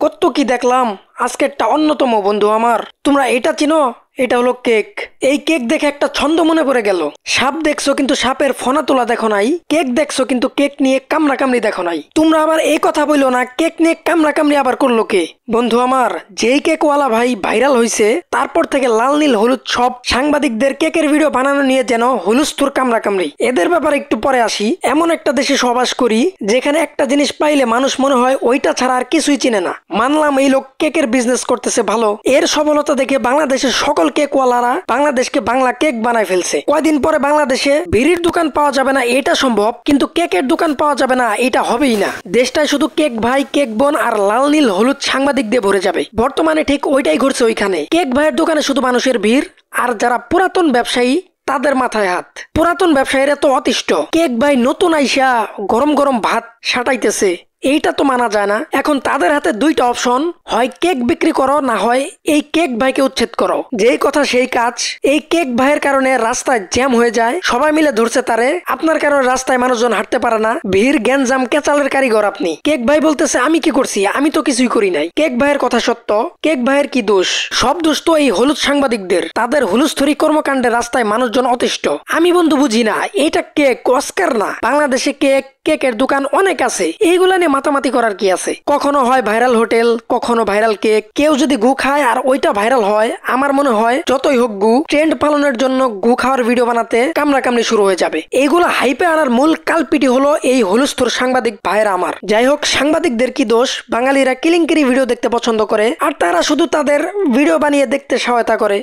কত কি দেখলাম। আজকে একটা অন্যতম বন্ধু আমার, তোমরা এটা চিনো? এটা হলো কেক। এই কেক দেখে একটা ছন্দ মনে পড়ে গেল। সাপ দেখছো কিন্তু সাপের ফনা তোলা দেখো নাই, কেক দেখছো কিন্তু কেক নিয়ে কামড়া কামড়ি দেখো নাই। তোমরা আবার এই কথা বললো না, কেক নিয়ে কামড়া কামড়ি আবার করলো কে? বন্ধু আমার, যেই কেকওয়ালা ভাই ভাইরাল হয়েছে তারপর থেকে লাল নীল হলুদ সব সাংবাদিকদের কেকের ভিডিও বানানো নিয়ে যেন হুলুস্থুর কামড়া কামড়ি। এদের ব্যাপারে একটু পরে আসি। এমন একটা দেশে সবাস করি যেখানে একটা জিনিস পাইলে মানুষ মনে হয় ওইটা ছাড়া আর কিছুই চিনে না। মানলাম এই লোক কেকের বিজনেস করতেছে ভালো, এর সফলতা দেখে বাংলাদেশের সকল কেকওয়ালারা বাংলাদেশকে বাংলা কেক বানায় ফেলছে। কয়দিন পরে বাংলাদেশে বিড়ির দোকান পাওয়া যাবে না এটা সম্ভব, কিন্তু কেকের দোকান পাওয়া যাবে না এটা হবেই না। দেশটায় শুধু কেক ভাই, কেক বোন আর লাল নীল হলুদ সাংবাদিক দিয়ে ভরে যাবে। বর্তমানে ঠিক ওইটাই ঘটছে ওইখানে। কেক ভাইয়ের দোকানে শুধু মানুষের ভিড়, আর যারা পুরাতন ব্যবসায়ী তাদের মাথায় হাত। পুরাতন ব্যবসায়ীরা তো অতিষ্ঠ, কেক ভাই নতুন আইসা গরম গরম ভাত সাটাইতেছে, এইটা তো মানা যায় না। এখন তাদের হাতে দুইটা অপশন, হয় কেক বিক্রি করো, না হয় এই কেক ভাইকে উচ্ছেদ করো। যেই কথা সেই কাজ। এই কেক ভাইয়ের কারণে রাস্তায় জ্যাম হয়ে যায়, সবাই মিলে ধরছে তারে। আপনার কারণে রাস্তায় মানুষজন হাঁটতে পারে না, ভিড় গ্যাঞ্জাম কেচালের কারিগর আপনি। কেক ভাই বলতেছে আমি কি করছি, আমি তো কিছুই করি নাই। কেক ভাইয়ের কথা সত্য, কেক ভাইয়ের কি দোষ? সব দোষ তো এই হলুদ সাংবাদিকদের, তাদের হুলুস্থরি কর্মকাণ্ডে রাস্তায় মানুষজন অতিষ্ঠ। আমি বন্ধু বুঝি না, এটা কেক অস্কার না। বাংলাদেশে কেকের দোকান অনেক আছে, এইগুলা নিয়ে মাতামাতি করার কি আছে? কখনো হয় ভাইরাল হোটেল, কখনো ভাইরাল কেক। কেউ যদি গু খায় আর ওইটা ভাইরাল হয়, আমার মনে হয় যতই হোক গু ট্রেন্ড পালনের জন্য গু খাওয়ার ভিডিও বানাতে কামড়া কামড়ি শুরু হয়ে যাবে। এইগুলা হাইপে আনার মূল কালপিটি হলো এই হলুস্থুর সাংবাদিক ভাইরা আমার। যাই হোক, সাংবাদিকদের কি দোষ? বাঙালিরা কিলিংকিরি ভিডিও দেখতে পছন্দ করে আর তারা শুধু তাদের ভিডিও বানিয়ে দেখতে সহায়তা করে।